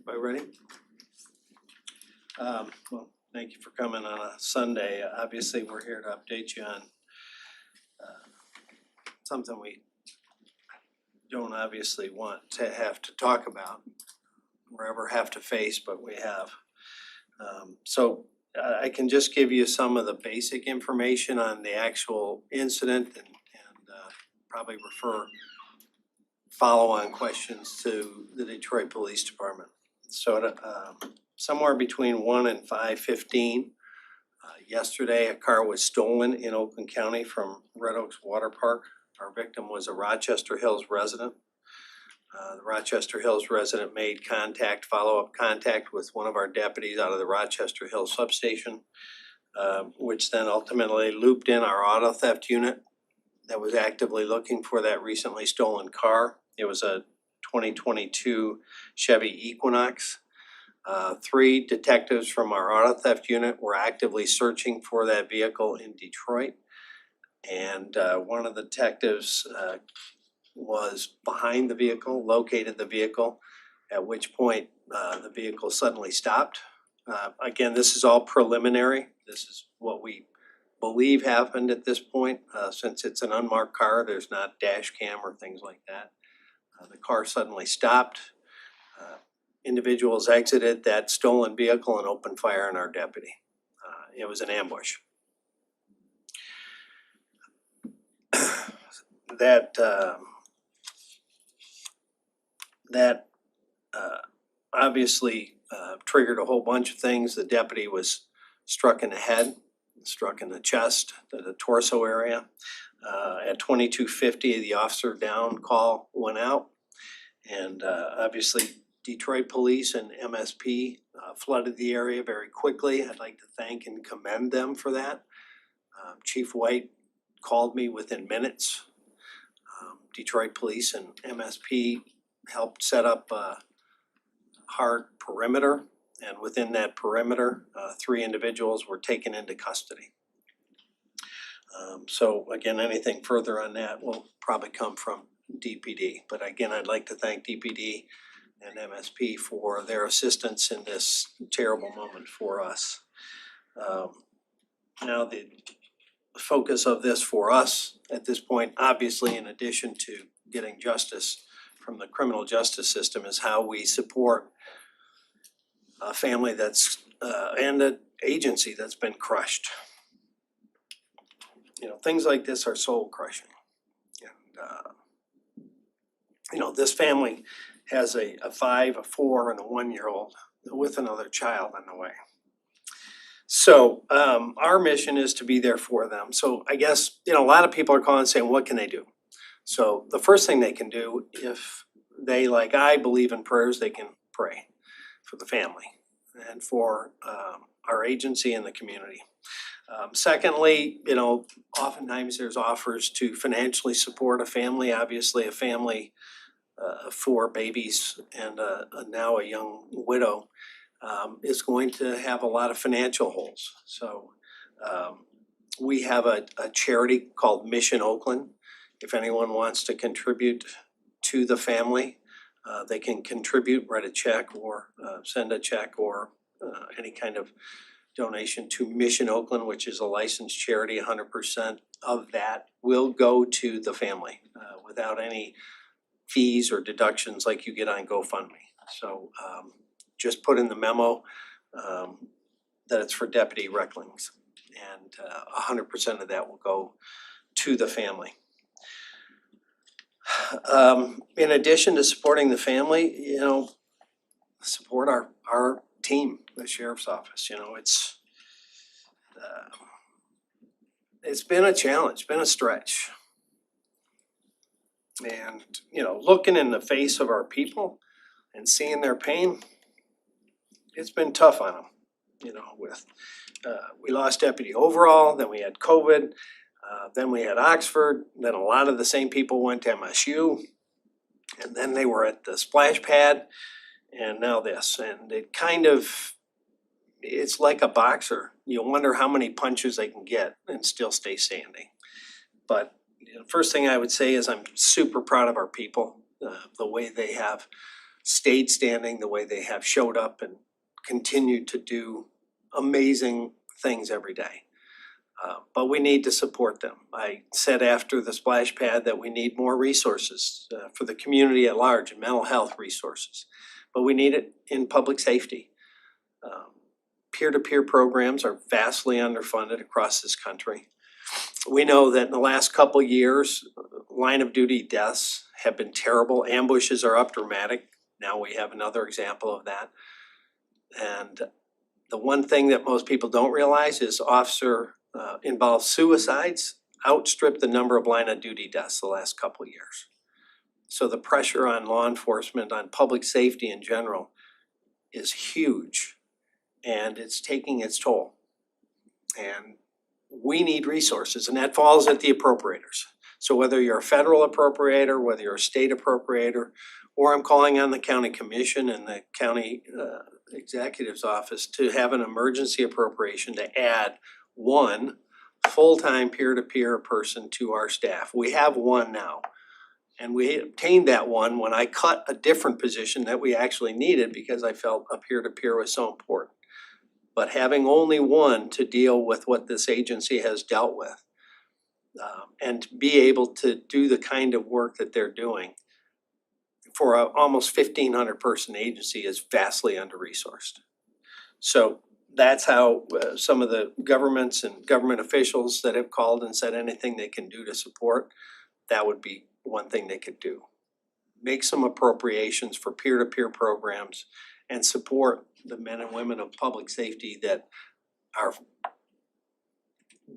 Everybody ready? Well, thank you for coming on a Sunday. Obviously, we're here to update you on something we don't obviously want to have to talk about or ever have to face, but we have. So I can just give you some of the basic information on the actual incident and probably refer follow-on questions to the Detroit Police Department. So somewhere between 1 and 5:15 yesterday, a car was stolen in Oakland County from Red Oaks Water Park. Our victim was a Rochester Hills resident. The Rochester Hills resident made follow-up contact with one of our deputies out of the Rochester Hills substation, which then ultimately looped in our auto theft unit that was actively looking for that recently stolen car. It was a 2022 Chevy Equinox. 3 detectives from our auto theft unit were actively searching for that vehicle in Detroit. And one of the detectives was behind the vehicle, located the vehicle, at which point the vehicle suddenly stopped. Again, this is all preliminary. This is what we believe happened at this point. Since it's an unmarked car, there's not dash cam or things like that. The car suddenly stopped. Individuals exited that stolen vehicle and opened fire on our deputy. It was an ambush. That obviously triggered a whole bunch of things. The deputy was struck in the head, struck in the chest, the torso area. At 22:50, the officer down call went out, and obviously Detroit Police and MSP flooded the area very quickly. I'd like to thank and commend them for that. Chief White called me within minutes. Detroit Police and MSP helped set up a hard perimeter, and within that perimeter, 3 individuals were taken into custody. So again, anything further on that will probably come from DPD. But again, I'd like to thank DPD and MSP for their assistance in this terrible moment for us. Now the focus of this for us at this point, obviously in addition to getting justice from the criminal justice system, is how we support a family that's and an agency that's been crushed. You know, things like this are soul crushing. And you know, this family has a 5, a 4, and a 1-year-old with another child on the way. So our mission is to be there for them. So I guess, you know, a lot of people are calling saying, what can they do? So the first thing they can do, if they, like I, believe in prayers, they can pray for the family and for our agency and the community. Secondly, you know, oftentimes there's offers to financially support a family. Obviously, a family of 4 babies and now a young widow is going to have a lot of financial holes. So we have a charity called Mission Oakland. If anyone wants to contribute to the family, they can contribute, write a check, or send a check, or any kind of donation to Mission Oakland, which is a licensed charity. 100% of that will go to the family without any fees or deductions like you get on GoFundMe. So just put in the memo that it's for Deputy Recklings, and 100% of that will go to the family. In addition to supporting the family, you know, support our team, the sheriff's office. You know, it's been a challenge, been a stretch. And, you know, looking in the face of our people and seeing their pain, it's been tough on them. You know, with we lost Deputy Overall, then we had COVID, then we had Oxford, then a lot of the same people went to MSU, and then they were at the splash pad, and now this. And it kind of, it's like a boxer. You wonder how many punches they can get and still stay standing. But the first thing I would say is I'm super proud of our people, the way they have stayed standing, the way they have showed up and continued to do amazing things every day. But we need to support them. I said after the splash pad that we need more resources for the community at large and mental health resources. But we need it in public safety. Peer-to-peer programs are vastly underfunded across this country. We know that in the last couple years, line of duty deaths have been terrible. Ambushes are up dramatic. Now we have another example of that. And the one thing that most people don't realize is officer involved suicides outstrip the number of line of duty deaths the last couple years. So the pressure on law enforcement, on public safety in general, is huge, and it's taking its toll. And we need resources, and that falls at the appropriators. So whether you're a federal appropriator, whether you're a state appropriator, or I'm calling on the county commission and the county executive's office to have an emergency appropriation to add one full-time peer-to-peer person to our staff. We have one now. And we obtained that one when I cut a different position that we actually needed because I felt a peer-to-peer was so important. But having only one to deal with what this agency has dealt with and be able to do the kind of work that they're doing for a almost 1,500 person agency is vastly under-resourced. So that's how some of the governments and government officials that have called and said anything they can do to support, that would be one thing they could do. Make some appropriations for peer-to-peer programs and support the men and women of public safety that are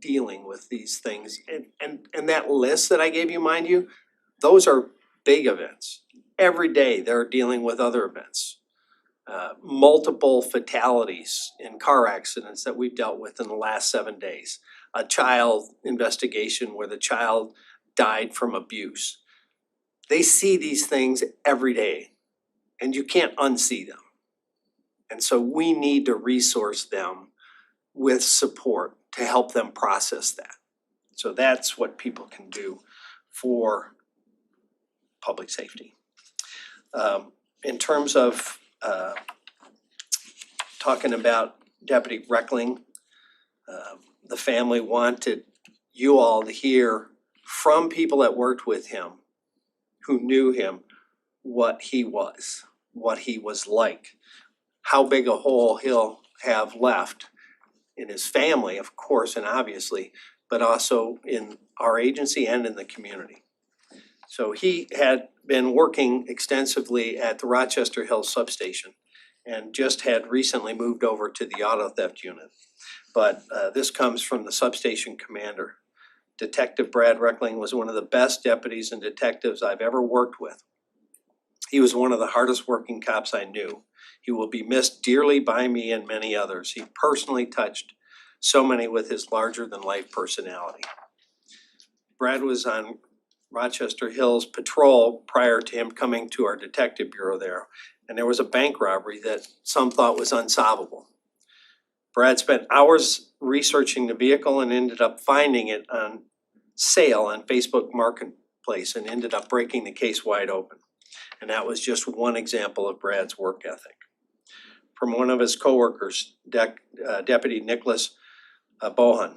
dealing with these things. And that list that I gave you, mind you, those are big events. Every day they're dealing with other events. Multiple fatalities in car accidents that we've dealt with in the last 7 days. A child investigation where the child died from abuse. They see these things every day and you can't unsee them. And so we need to resource them with support to help them process that. So that's what people can do for public safety. In terms of talking about Deputy Reckling, the family wanted you all to hear from people that worked with him, who knew him, what he was like, how big a hole he'll have left in his family, of course, and obviously, but also in our agency and in the community. So he had been working extensively at the Rochester Hills substation and just had recently moved over to the auto theft unit. But this comes from the substation commander. Detective Brad Reckling was one of the best deputies and detectives I've ever worked with. He was one of the hardest working cops I knew. He will be missed dearly by me and many others. He personally touched so many with his larger than life personality. Brad was on Rochester Hills patrol prior to him coming to our detective bureau there, and there was a bank robbery that some thought was unsolvable. Brad spent hours researching the vehicle and ended up finding it on sale on Facebook Marketplace and ended up breaking the case wide open. And that was just one example of Brad's work ethic. From one of his coworkers, Deputy Nicholas Bohan,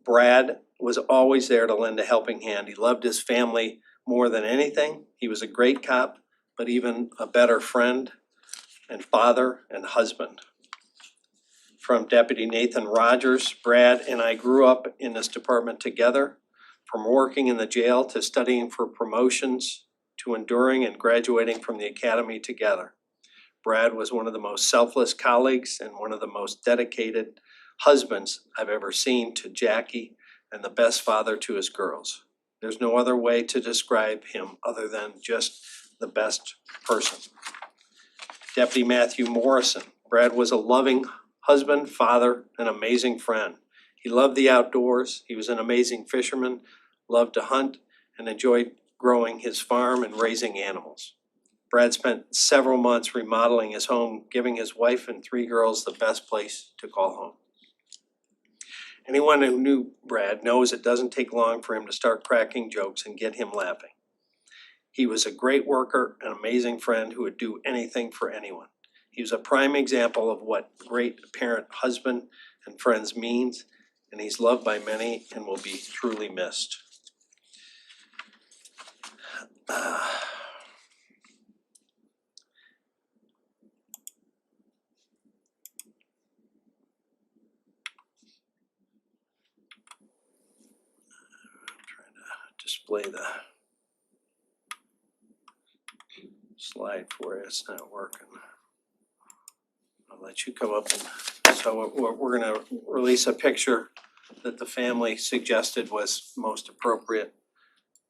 Brad was always there to lend a helping hand. He loved his family more than anything. He was a great cop, but even a better friend and father and husband. From Deputy Nathan Rogers, Brad and I grew up in this department together, from working in the jail to studying for promotions to enduring and graduating from the academy together. Brad was one of the most selfless colleagues and one of the most dedicated husbands I've ever seen to Jackie and the best father to his girls. There's no other way to describe him other than just the best person. Deputy Matthew Morrison, Brad was a loving husband, father, and amazing friend. He loved the outdoors. He was an amazing fisherman, loved to hunt, and enjoyed growing his farm and raising animals. Brad spent several months remodeling his home, giving his wife and 3 girls the best place to call home. Anyone who knew Brad knows it doesn't take long for him to start cracking jokes and get him laughing. He was a great worker, an amazing friend who would do anything for anyone. He was a prime example of what great parent, husband, and friends means, and he's loved by many and will be truly missed. Display the slide for you, it's not working. I'll let you come up and, so we're gonna release a picture that the family suggested was most appropriate.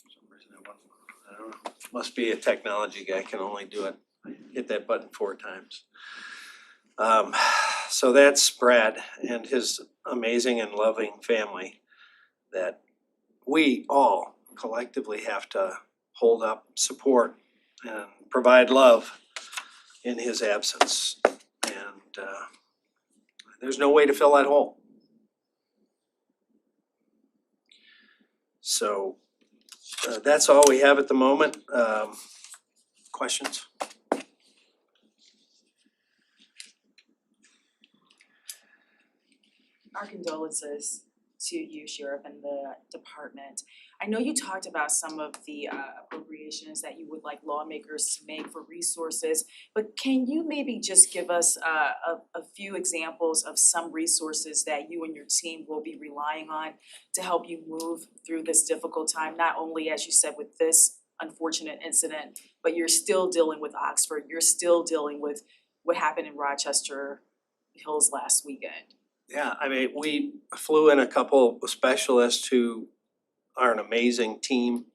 For some reason I don't know, must be a technology guy, can only do it, hit that button 4 times. So that's Brad and his amazing and loving family that we all collectively have to hold up, support, and provide love in his absence. And there's no way to fill that hole. So that's all we have at the moment. Questions? Our condolences to you, Sheriff, and the department. I know you talked about some of the appropriations that you would like lawmakers to make for resources, but can you maybe just give us a few examples of some resources that you and your team will be relying on to help you move through this difficult time, not only, as you said, with this unfortunate incident, but you're still dealing with Oxford, you're still dealing with what happened in Rochester Hills last weekend? Yeah, I mean, we flew in a couple of specialists who are an amazing team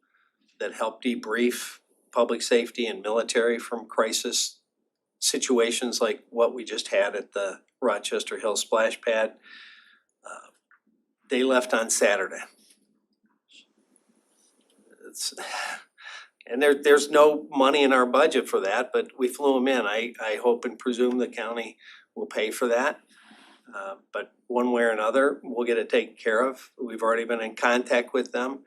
that help debrief public safety and military from crisis situations like what we just had at the Rochester Hill splash pad. They left on Saturday. And there's no money in our budget for that, but we flew them in. I hope and presume the county will pay for that. But one way or another, we'll get it taken care of. We've already been in contact with them.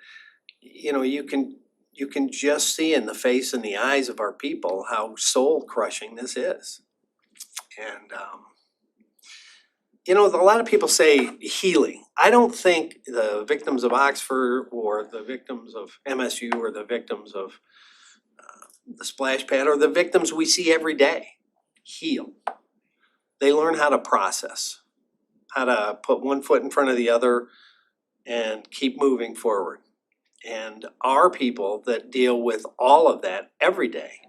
You know, you can just see in the face and the eyes of our people how soul crushing this is. And you know, a lot of people say healing. I don't think the victims of Oxford or the victims of MSU or the victims of the splash pad or the victims we see every day heal. They learn how to process, how to put one foot in front of the other and keep moving forward. And our people that deal with all of that every day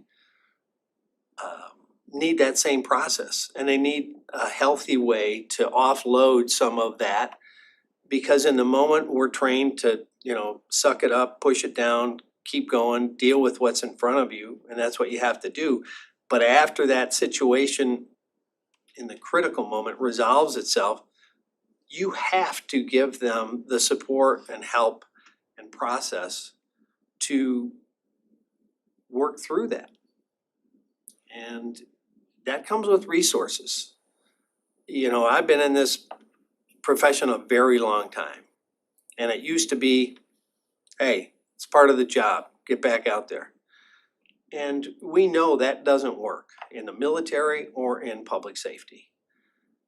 need that same process, and they need a healthy way to offload some of that, because in the moment we're trained to, you know, suck it up, push it down, keep going, deal with what's in front of you, and that's what you have to do. But after that situation in the critical moment resolves itself, you have to give them the support and help and process to work through that. And that comes with resources. You know, I've been in this profession a very long time. And it used to be, hey, it's part of the job, get back out there. And we know that doesn't work in the military or in public safety.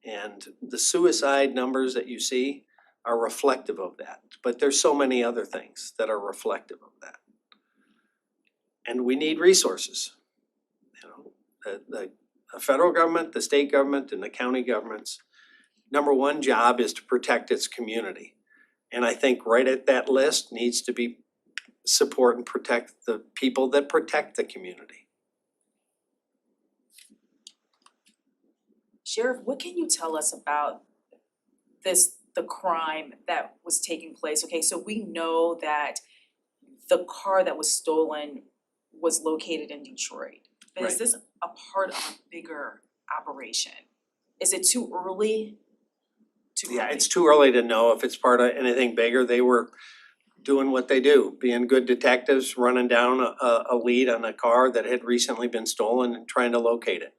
And the suicide numbers that you see are reflective of that. But there's so many other things that are reflective of that. And we need resources. You know, the federal government, the state government, and the county government's number one job is to protect its community. And I think right at that list needs to be support and protect the people that protect the community. Sheriff, what can you tell us about the crime that was taking place? Okay, so we know that the car that was stolen was located in Detroit. But is Right. this a part of a bigger operation? Is it too early? Yeah, it's too early to know if it's part of anything bigger. They were doing what they do, being good detectives, running down a lead on a car that had recently been stolen and trying to locate it.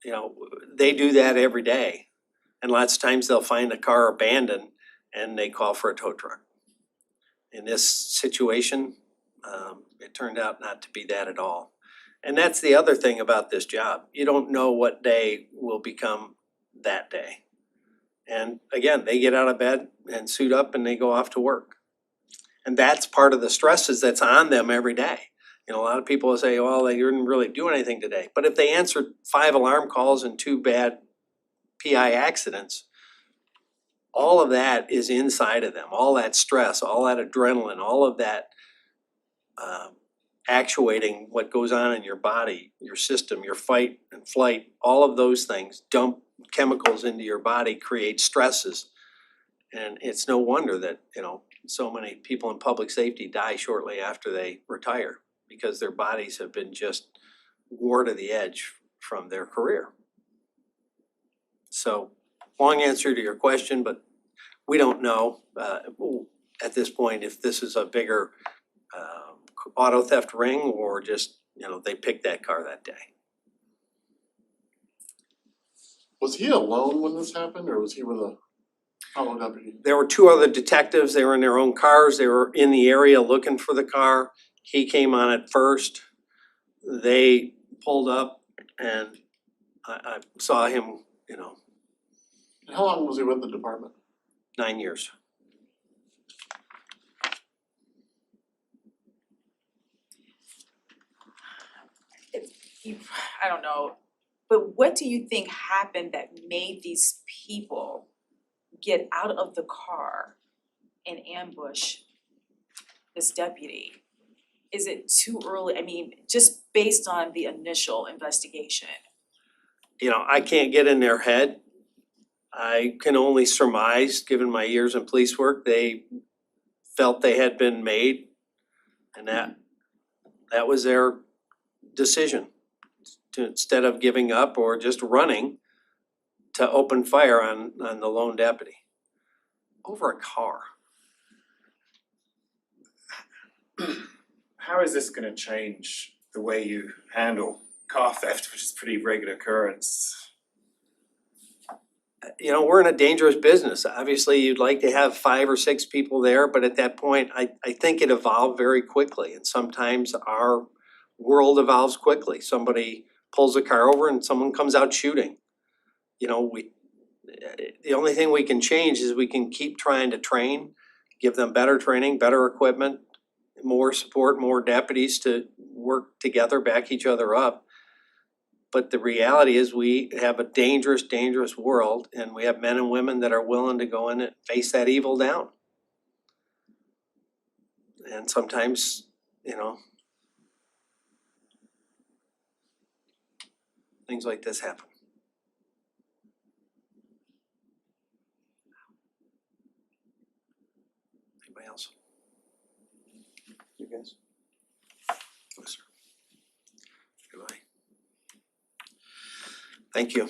You know, they do that every day. And lots of times they'll find a car abandoned and they call for a tow truck. In this situation, it turned out not to be that at all. And that's the other thing about this job. You don't know what day will become that day. And again, they get out of bed and suit up and they go off to work. And that's part of the stresses that's on them every day. You know, a lot of people will say, well, they didn't really do anything today. But if they answered 5 alarm calls and 2 bad PI accidents, all of that is inside of them. All that stress, all that adrenaline, all of that actuating what goes on in your body, your system, your fight and flight, all of those things dump chemicals into your body, create stresses. And it's no wonder that, you know, so many people in public safety die shortly after they retire because their bodies have been just wore to the edge from their career. So, long answer to your question, but we don't know at this point if this is a bigger auto theft ring or just, you know, they picked that car that day. Was he alone when this happened, or was he with a fellow deputy? There were 2 other detectives. They were in their own cars. They were in the area looking for the car. He came on it first. They pulled up and I saw him, you know, And how long was he with the department? 9 years. I don't know, but what do you think happened that made these people get out of the car and ambush this deputy? Is it too early? I mean, just based on the initial investigation. You know, I can't get in their head. I can only surmise, given my years in police work, they felt they had been made and that was their decision. To, instead of giving up or just running, to open fire on the lone deputy over a car. How is this gonna change the way you handle car theft, which is a pretty regular occurrence? You know, we're in a dangerous business. Obviously, you'd like to have 5 or 6 people there, but at that point, I think it evolved very quickly. And sometimes our world evolves quickly. Somebody pulls a car over and someone comes out shooting. You know, the only thing we can change is we can keep trying to train, give them better training, better equipment, more support, more deputies to work together, back each other up. But the reality is we have a dangerous, dangerous world and we have men and women that are willing to go in and face that evil down. And sometimes, you know, things like this happen. Anybody else? You guys? Yes, sir. Goodbye. Thank you.